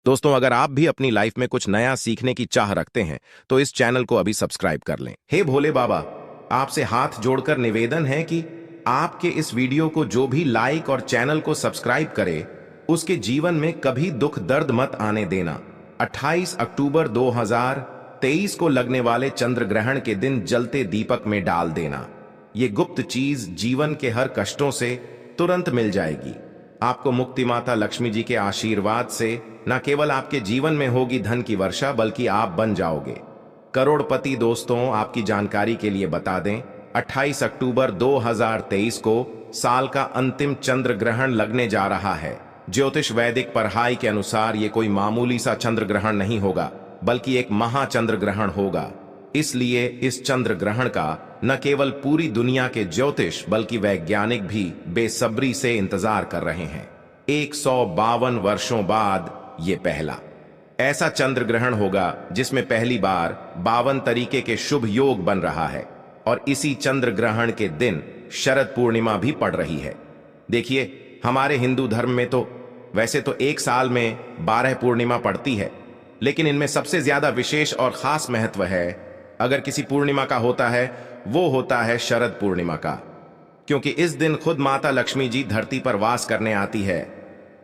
दोस्तों, अगर आप भी अपनी लाइफ में कुछ नया सीखने की चाह रखते हैं तो इस चैनल को अभी सब्सक्राइब कर लें। हे भोले बाबा, आपसे हाथ जोड़कर निवेदन है कि आपके इस वीडियो को जो भी लाइक और चैनल को सब्सक्राइब करे उसके जीवन में कभी दुख दर्द मत आने देना। 28 अक्टूबर 2023 को लगने वाले चंद्र ग्रहण के दिन जलते दीपक में डाल देना। ये गुप्त चीज जीवन के हर कष्टों से तुरंत मिल जाएगी। आपको मुक्ति माता लक्ष्मी जी के आशीर्वाद से न केवल आपके जीवन में होगी धन की वर्षा, बल्कि आप बन जाओगे करोड़पति। दोस्तों, आपकी जानकारी के लिए बता दें, 28 अक्टूबर 2023 को साल का अंतिम चंद्र ग्रहण लगने जा रहा है। ज्योतिष वैदिक पढ़ाई के अनुसार ये कोई मामूली सा चंद्र ग्रहण नहीं होगा, बल्कि एक महाचंद्र ग्रहण होगा। इसलिए इस चंद्र ग्रहण का न केवल पूरी दुनिया के ज्योतिष बल्कि वैज्ञानिक भी बेसब्री से इंतजार कर रहे हैं। 152 वर्षों बाद ये पहला ऐसा चंद्र ग्रहण होगा जिसमें पहली बार 52 तरीके के शुभ योग बन रहा है, और इसी चंद्र ग्रहण के दिन शरद पूर्णिमा भी पड़ रही है। देखिए, हमारे हिंदू धर्म में तो वैसे तो एक साल में 12 पूर्णिमा पड़ती है, लेकिन इनमें सबसे ज्यादा विशेष और खास महत्व है अगर किसी पूर्णिमा का होता है, वो होता है शरद पूर्णिमा का। क्योंकि इस दिन खुद माता लक्ष्मी जी धरती पर वास करने आती है।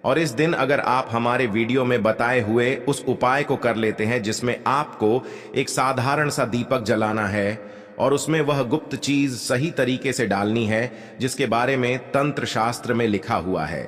और इस दिन अगर आप हमारे वीडियो में बताए हुए उस उपाय को कर लेते हैं जिसमें आपको एक साधारण सा दीपक जलाना है और उसमें वह गुप्त चीज सही तरीके से डालनी है जिसके बारे में तंत्र शास्त्र में लिखा हुआ है,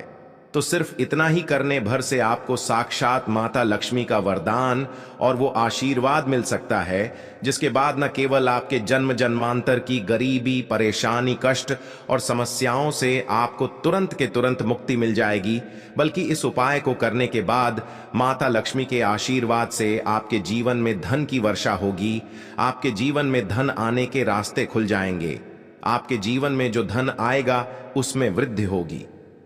तो सिर्फ इतना ही करने भर से आपको साक्षात माता लक्ष्मी का वरदान और वो आशीर्वाद मिल सकता है जिसके बाद न केवल आपके जन्म जन्मांतर की गरीबी, परेशानी, कष्ट और समस्याओं से आपको तुरंत के तुरंत मुक्ति मिल जाएगी, बल्कि इस उपाय को करने के बाद माता लक्ष्मी के आशीर्वाद से आपके जीवन में धन की वर्षा होगी। आपके जीवन में धन आने के रास्ते खुल जाएंगे। आपके जीवन में जो धन आएगा उसमें वृद्धि होगी।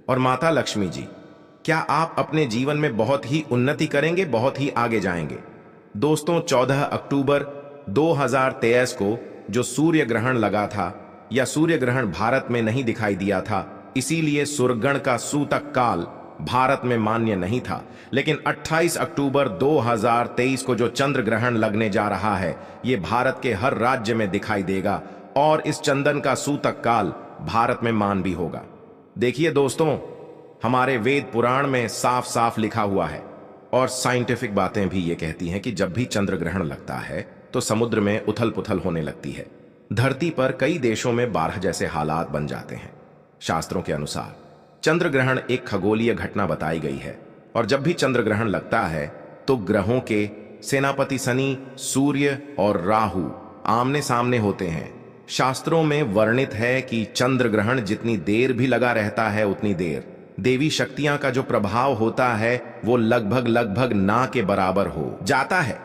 और माता लक्ष्मी जी, क्या आप अपने जीवन में बहुत ही उन्नति करेंगे, बहुत ही आगे जाएंगे। दोस्तों, 14 अक्टूबर 2023 को जो सूर्य ग्रहण लगा था, या सूर्य ग्रहण भारत में नहीं दिखाई दिया था, इसीलिए सूर्यग्रहण का सूतक काल भारत में मान्य नहीं था। लेकिन 28 अक्टूबर 2023 को जो चंद्र ग्रहण लगने जा रहा है, ये भारत के हर राज्य में दिखाई देगा और इस चंदन का सूतक काल भारत में मान भी होगा। देखिए दोस्तों, हमारे वेद पुराण में साफ साफ लिखा हुआ है और साइंटिफिक बातें भी ये कहती हैं कि जब भी चंद्र ग्रहण लगता है तो समुद्र में उथल पुथल होने लगती है। धरती पर कई देशों में बाढ़ जैसे हालात बन जाते हैं। शास्त्रों के अनुसार चंद्र ग्रहण एक खगोलीय घटना बताई गई है, और जब भी चंद्र ग्रहण लगता है तो ग्रहों के सेनापति शनि, सूर्य और राहु आमने सामने होते हैं। शास्त्रों में वर्णित है कि चंद्र ग्रहण जितनी देर भी लगा रहता है उतनी देर देवी शक्तियां का जो प्रभाव होता है वो लगभग ना के बराबर हो जाता है।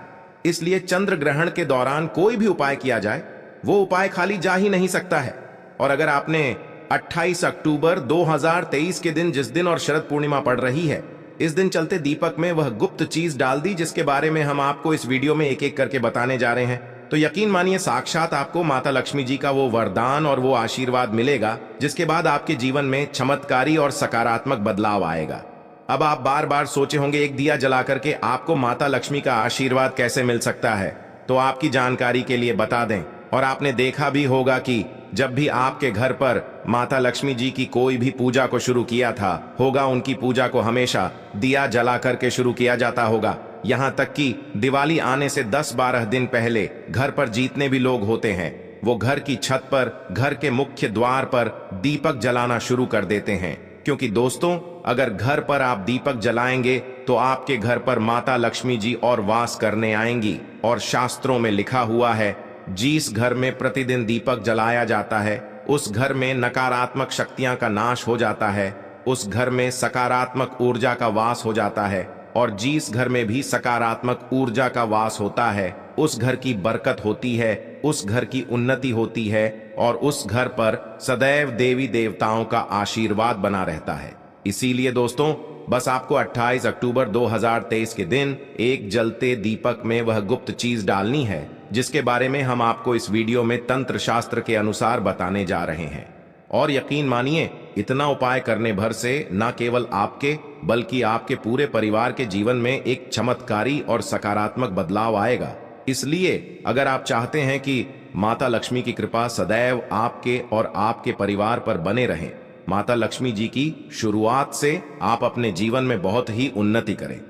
इसलिए चंद्र ग्रहण के दौरान कोई भी उपाय किया जाए वो उपाय खाली जा ही नहीं सकता है। और अगर आपने 28 अक्टूबर 2023 के दिन, जिस दिन और शरद पूर्णिमा पड़ रही है, इस दिन चलते दीपक में वह गुप्त चीज डाल दी जिसके बारे में हम आपको इस वीडियो में एक एक करके बताने जा रहे हैं, तो यकीन मानिए साक्षात आपको माता लक्ष्मी जी का वो वरदान और वो आशीर्वाद मिलेगा जिसके बाद आपके जीवन में चमत्कारी और सकारात्मक बदलाव आएगा। अब आप बार बार सोचे होंगे, एक दिया जला करके आपको माता लक्ष्मी का आशीर्वाद कैसे मिल सकता है, तो आपकी जानकारी के लिए बता दें। और आपने देखा भी होगा कि जब भी आपके घर पर माता लक्ष्मी जी की कोई भी पूजा को शुरू किया था होगा, उनकी पूजा को हमेशा दिया जला करके शुरू किया जाता होगा। यहाँ तक कि दिवाली आने से 10-12 दिन पहले घर पर जितने भी लोग होते हैं वो घर की छत पर, घर के मुख्य द्वार पर दीपक जलाना शुरू कर देते हैं। क्योंकि दोस्तों, अगर घर पर आप दीपक जलाएंगे तो आपके घर पर माता लक्ष्मी जी और वास करने आएंगी। और शास्त्रों में लिखा हुआ है, जिस घर में प्रतिदिन दीपक जलाया जाता है उस घर में नकारात्मक शक्तियां का नाश हो जाता है, उस घर में सकारात्मक ऊर्जा का वास हो जाता है, और जिस घर में भी सकारात्मक ऊर्जा का वास होता है उस घर की बरकत होती है, उस घर की उन्नति होती है, और उस घर पर सदैव देवी देवताओं का आशीर्वाद बना रहता है। इसीलिए दोस्तों, बस आपको 28 अक्टूबर 2023 के दिन एक जलते दीपक में वह गुप्त चीज डालनी है जिसके बारे में हम आपको इस वीडियो में तंत्र शास्त्र के अनुसार बताने जा रहे हैं। और यकीन मानिए, इतना उपाय करने भर से न केवल आपके बल्कि आपके पूरे परिवार के जीवन में एक चमत्कारी और सकारात्मक बदलाव आएगा। इसलिए अगर आप चाहते हैं कि माता लक्ष्मी की कृपा सदैव आपके और आपके परिवार पर बने रहें, माता लक्ष्मी जी की शुरुआत से आप अपने जीवन में बहुत ही उन्नति करें,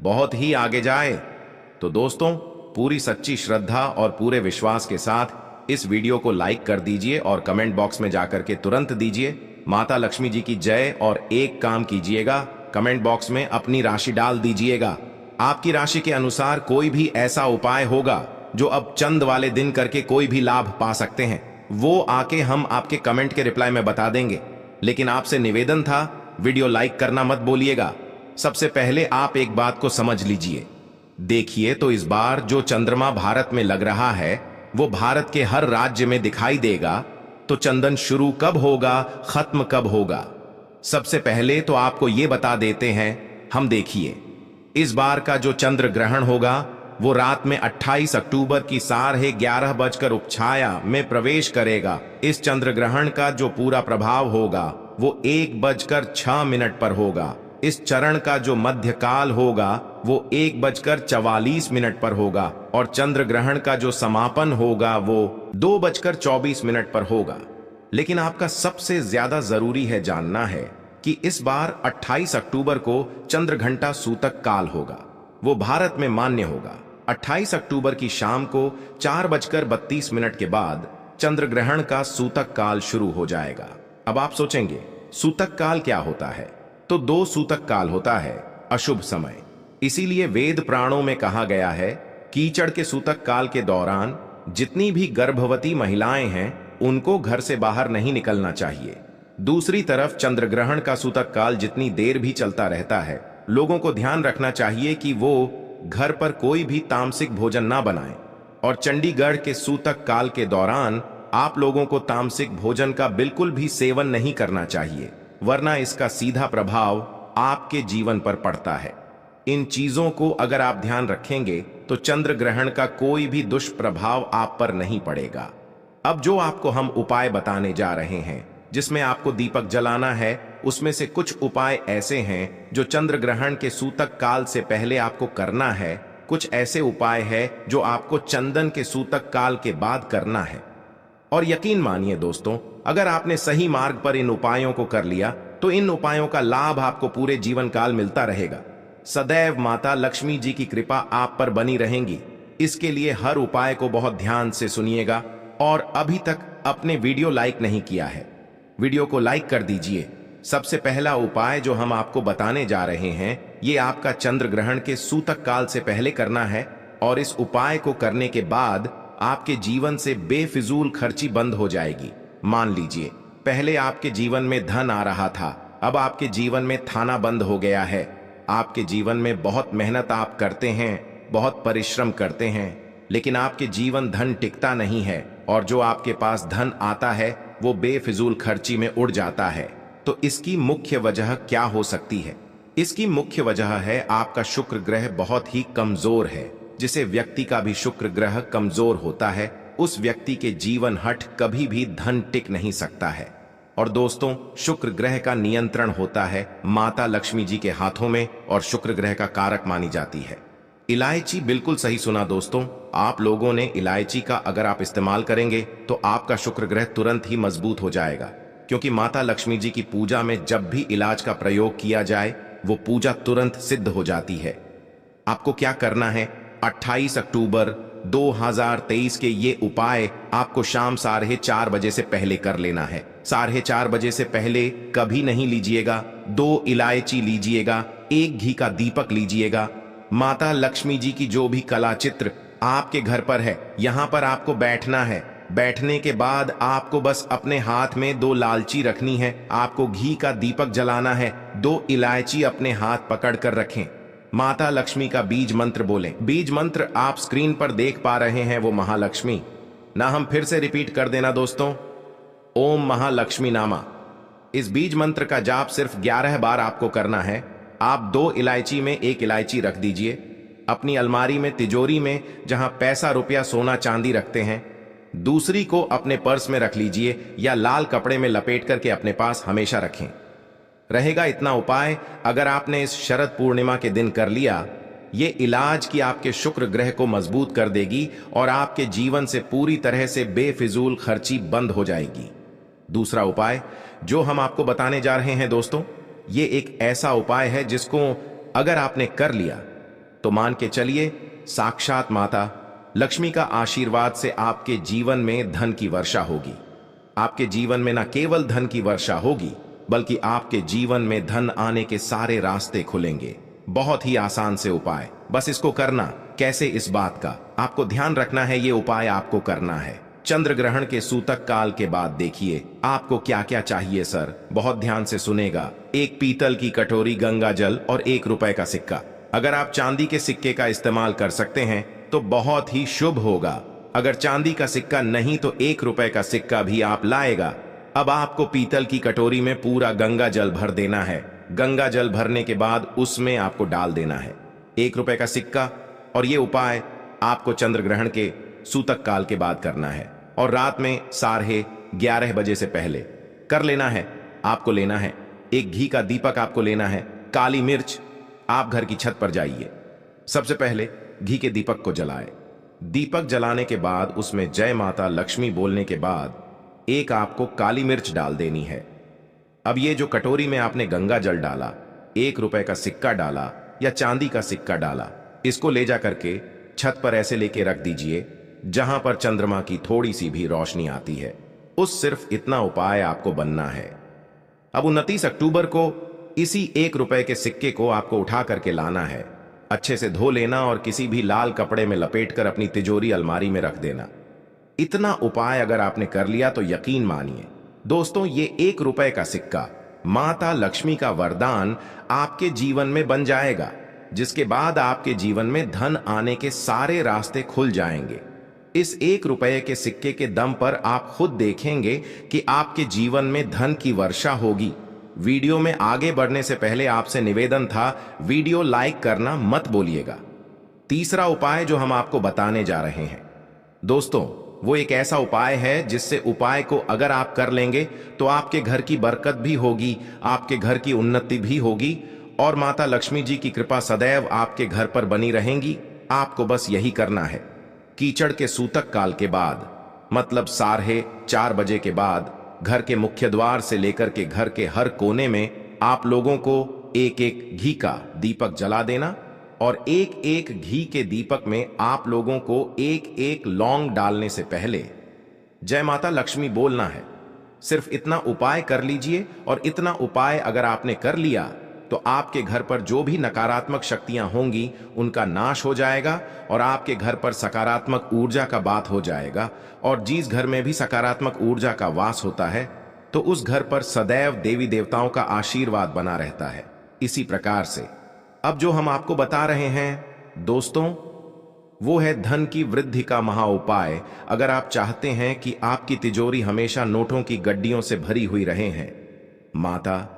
बहुत ही आगे जाए, तो दोस्तों पूरी सच्ची श्रद्धा और पूरे विश्वास के साथ इस वीडियो को लाइक कर दीजिए और कमेंट बॉक्स में जाकर के तुरंत दीजिए माता लक्ष्मी जी की जय। और एक काम कीजिएगा, कमेंट बॉक्स में अपनी राशि डाल दीजिएगा। आपकी राशि के अनुसार कोई भी ऐसा उपाय होगा जो अब चंद वाले दिन करके कोई भी लाभ पा सकते हैं, वो आके हम आपके कमेंट के रिप्लाई में बता देंगे। लेकिन आपसे निवेदन था, वीडियो लाइक करना मत भूलिएगा। सबसे पहले आप एक बात को समझ लीजिए, देखिए तो इस बार जो चंद्रमा भारत में लग रहा है वो भारत के हर राज्य में दिखाई देगा। तो चंदन शुरू कब होगा, खत्म कब होगा? सबसे पहले तो आपको ये बता देते हैं हम। देखिए इस बार का जो चंद्र ग्रहण होगा वो रात में 28 अक्टूबर की 11:30 उपछाया में प्रवेश करेगा। इस चंद्र ग्रहण का जो पूरा प्रभाव होगा वो 1:06 पर होगा। इस चरण का जो मध्य काल होगा वो 1:44 पर होगा और चंद्र ग्रहण का जो समापन होगा वो 2:24 पर होगा। लेकिन आपका सबसे ज्यादा जरूरी है जानना है कि इस बार 28 अक्टूबर को चंद्र घंटा सूतक काल होगा, वो भारत में मान्य होगा। 28 अक्टूबर की शाम को 4:32 के बाद चंद्र ग्रहण का सूतक काल शुरू हो जाएगा। अब आप सोचेंगे सूतक काल क्या होता है? तो 2 सूतक काल होता है, अशुभ समय। इसीलिए वेद पुराणों में कहा गया है कीचड़ के सूतक काल के दौरान जितनी भी गर्भवती महिलाएं हैं उनको घर से बाहर नहीं निकलना चाहिए। दूसरी तरफ चंद्र ग्रहण का सूतक काल जितनी देर भी चलता रहता है, लोगों को ध्यान रखना चाहिए कि वो घर पर कोई भी तामसिक भोजन ना बनाएं। और चंडीगढ़ के सूतक काल के दौरान आप लोगों को तामसिक भोजन का बिल्कुल भी सेवन नहीं करना चाहिए, वरना इसका सीधा प्रभाव आपके जीवन पर पड़ता है। इन चीजों को अगर आप ध्यान रखेंगे तो चंद्र ग्रहण का कोई भी दुष्प्रभाव आप पर नहीं पड़ेगा। अब जो आपको हम उपाय बताने जा रहे हैं जिसमें आपको दीपक जलाना है, उसमें से कुछ उपाय ऐसे हैं जो चंद्र ग्रहण के सूतक काल से पहले आपको करना है। कुछ ऐसे उपाय है जो आपको चंदन के सूतक काल के बाद करना है। और यकीन मानिए दोस्तों, अगर आपने सही मार्ग पर इन उपायों को कर लिया तो इन उपायों का लाभ आपको पूरे जीवन काल मिलता रहेगा। सदैव माता लक्ष्मी जी की कृपा आप पर बनी रहेगी। इसके लिए हर उपाय को बहुत ध्यान से सुनिएगा। और अभी तक अपने वीडियो लाइक नहीं किया है, वीडियो को लाइक कर दीजिए। सबसे पहला उपाय जो हम आपको बताने जा रहे हैं ये आपका चंद्र ग्रहण के सूतक काल से पहले करना है। और इस उपाय को करने के बाद आपके जीवन से बेफिजूल खर्ची बंद हो जाएगी। मान लीजिए पहले आपके जीवन में धन आ रहा था, अब आपके जीवन में थाना बंद हो गया है। आपके जीवन में बहुत मेहनत आप करते हैं, बहुत परिश्रम करते हैं, लेकिन आपके जीवन धन टिकता नहीं है और जो आपके पास धन आता है वो बेफिजूल खर्ची में उड़ जाता है। तो इसकी मुख्य वजह क्या हो सकती है? इसकी मुख्य वजह है आपका शुक्र ग्रह बहुत ही कमजोर है। जिसे व्यक्ति का भी शुक्र ग्रह कमजोर होता है उस व्यक्ति के जीवन हट कभी भी धन टिक नहीं सकता है। और दोस्तों शुक्र ग्रह का नियंत्रण होता है माता लक्ष्मी जी के हाथों में और शुक्र ग्रह का कारक मानी जाती है इलायची। बिल्कुल सही सुना दोस्तों, आप लोगों ने इलायची का अगर आप इस्तेमाल करेंगे तो आपका शुक्र ग्रह तुरंत ही मजबूत हो जाएगा। क्योंकि माता लक्ष्मी जी की पूजा में जब भी इलाज का प्रयोग किया जाए वो पूजा तुरंत सिद्ध हो जाती है। आपको क्या करना है, 28 अक्टूबर 2023 के ये उपाय आपको शाम 4:30 से पहले कर लेना है। 4:30 से पहले कभी नहीं लीजिएगा। 2 इलायची लीजिएगा, 1 घी का दीपक लीजिएगा। माता लक्ष्मी जी की जो भी कला चित्र आपके घर पर है यहाँ पर आपको बैठना है। बैठने के बाद आपको बस अपने हाथ में 2 लालची रखनी है, आपको घी का दीपक जलाना है, 2 इलायची अपने हाथ पकड़ कर रखें। माता लक्ष्मी का बीज मंत्र बोलें। बीज मंत्र आप स्क्रीन पर देख पा रहे हैं वो महालक्ष्मी ना, हम फिर से रिपीट कर देना दोस्तों, ओम महालक्ष्मी नामा। इस बीज मंत्र का जाप सिर्फ 11 बार आपको करना है। आप 2 इलायची में 1 इलायची रख दीजिए अपनी अलमारी में, तिजोरी में, जहां पैसा रुपया सोना चांदी रखते हैं। दूसरी को अपने पर्स में रख लीजिए या लाल कपड़े में लपेट करके अपने पास हमेशा रखें। रहेगा इतना उपाय अगर आपने इस शरद पूर्णिमा के दिन कर लिया, ये इलाज की आपके शुक्र ग्रह को मजबूत कर देगी और आपके जीवन से पूरी तरह से बेफिजूल खर्ची बंद हो जाएगी। दूसरा उपाय जो हम आपको बताने जा रहे हैं दोस्तों, ये एक ऐसा उपाय है जिसको अगर आपने कर लिया तो मान के चलिए साक्षात माता लक्ष्मी का आशीर्वाद से आपके जीवन में धन की वर्षा होगी। आपके जीवन में न केवल धन की वर्षा होगी बल्कि आपके जीवन में धन आने के सारे रास्ते खुलेंगे। बहुत ही आसान से उपाय, बस इसको करना। कैसे, इस बात का आपको ध्यान रखना है। ये उपाय आपको करना है चंद्र ग्रहण के सूतक काल के बाद। देखिए आपको क्या क्या चाहिए सर, बहुत ध्यान से सुनेगा। एक पीतल की कटोरी, गंगा जल और ₹1 का सिक्का। अगर आप चांदी के सिक्के का इस्तेमाल कर सकते हैं तो बहुत ही शुभ होगा। अगर चांदी का सिक्का नहीं तो ₹1 का सिक्का भी आप लाएगा। अब आपको पीतल की कटोरी में पूरा गंगा जल भर देना है। गंगा जल भरने के बाद उसमें आपको डाल देना है ₹1 का सिक्का। और ये उपाय आपको चंद्र ग्रहण के सूतक काल के बाद करना है और रात में 11:30 बजे से पहले कर लेना है। आपको लेना है एक घी का दीपक, आपको लेना है काली मिर्च। आप घर की छत पर जाइए, सबसे पहले घी के दीपक को जलाए। दीपक जलाने के बाद उसमें जय माता लक्ष्मी बोलने के बाद एक आपको काली मिर्च डाल देनी है। अब ये जो कटोरी में आपने गंगा जल डाला, ₹1 का सिक्का डाला या चांदी का सिक्का डाला, इसको ले जा करके छत पर ऐसे लेके रख दीजिए जहां पर चंद्रमा की थोड़ी सी भी रोशनी आती है। उस सिर्फ इतना उपाय आपको बनना है। अब 29 अक्टूबर को इसी ₹1 के सिक्के को आपको उठा करके लाना है। अच्छे से धो लेना और किसी भी लाल कपड़े में लपेटकर अपनी तिजोरी अलमारी में रख देना। इतना उपाय अगर आपने कर लिया तो यकीन मानिए दोस्तों, ये ₹1 का सिक्का माता लक्ष्मी का वरदान आपके जीवन में बन जाएगा, जिसके बाद आपके जीवन में धन आने के सारे रास्ते खुल जाएंगे। इस ₹1 के सिक्के के दम पर आप खुद देखेंगे कि आपके जीवन में धन की वर्षा होगी। वीडियो में आगे बढ़ने से पहले आपसे निवेदन था, वीडियो लाइक करना मत भूलिएगा। तीसरा उपाय जो हम आपको बताने जा रहे हैं दोस्तों, वो एक ऐसा उपाय है जिससे उपाय को अगर आप कर लेंगे तो आपके घर की बरकत भी होगी, आपके घर की उन्नति भी होगी और माता लक्ष्मी जी की कृपा सदैव आपके घर पर बनी रहेंगी। आपको बस यही करना है। कीचड़ के सूतक काल के बाद, मतलब 4:30 बजे के बाद, घर के मुख्य द्वार से लेकर के घर के हर कोने में आप लोगों को एक एक घी का दीपक जला देना और एक एक घी के दीपक में आप लोगों को एक एक लौंग डालने से पहले जय माता लक्ष्मी बोलना है। सिर्फ इतना उपाय कर लीजिए और इतना उपाय अगर आपने कर लिया तो आपके घर पर जो भी नकारात्मक शक्तियां होंगी उनका नाश हो जाएगा और आपके घर पर सकारात्मक ऊर्जा का बात हो जाएगा। और जिस घर में भी सकारात्मक ऊर्जा का वास होता है तो उस घर पर सदैव देवी देवताओं का आशीर्वाद बना रहता है। इसी प्रकार से अब जो हम आपको बता रहे हैं दोस्तों, वो है धन की वृद्धि का महा उपाय। अगर आप चाहते हैं कि आपकी तिजोरी हमेशा नोटों की गड्डियों से भरी हुई रहे हैं, माता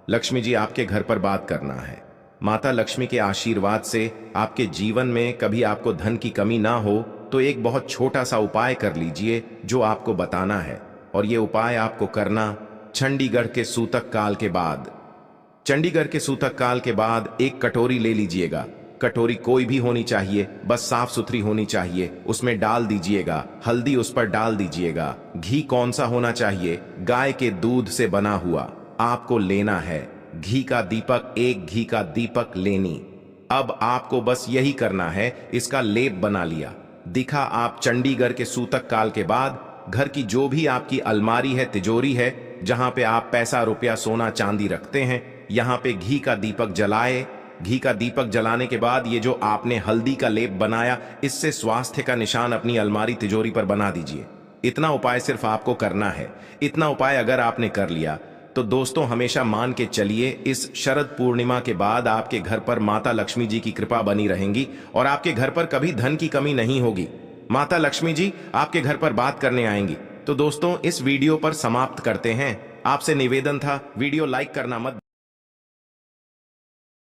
लक्ष्मी जी आपके घर पर बात करना है। माता लक्ष्मी के आशीर्वाद से आपके जीवन में कभी आपको धन की कमी ना हो तो एक बहुत छोटा सा उपाय कर लीजिए जो आपको बताना है। और ये उपाय आपको करना चंडीगढ़ के सूतक काल के बाद। चंडीगढ़ के सूतक काल के बाद एक कटोरी ले लीजिएगा। कटोरी कोई भी होनी चाहिए, बस साफ सुथरी होनी चाहिए। उसमें डाल दीजिएगा हल्दी, उस पर डाल दीजिएगा घी। कौन सा होना चाहिए? गाय के दूध से बना हुआ आपको लेना है। घी का दीपक, एक घी का दीपक लेनी। अब आपको बस यही करना है, इसका लेप बना लिया। दिखा आप चंडीगढ़ के सूतक काल के बाद घर की जो भी आपकी अलमारी है, तिजोरी है, जहां पे आप पैसा रुपया सोना चांदी रखते हैं, यहां पे घी का दीपक जलाए। घी का दीपक जलाने के बाद ये जो आपने हल्दी का लेप बनाया, इससे स्वास्थ्य का निशान अपनी अलमारी तिजोरी पर बना दीजिए। इतना उपाय सिर्फ आपको करना है। इतना उपाय अगर आपने कर लिया तो दोस्तों हमेशा मान के चलिए, इस शरद पूर्णिमा के बाद आपके घर पर माता लक्ष्मी जी की कृपा बनी रहेंगी और आपके घर पर कभी धन की कमी नहीं होगी। माता लक्ष्मी जी आपके घर पर बात करने आएंगी। तो दोस्तों इस वीडियो पर समाप्त करते हैं। आपसे निवेदन था, वीडियो लाइक करना मत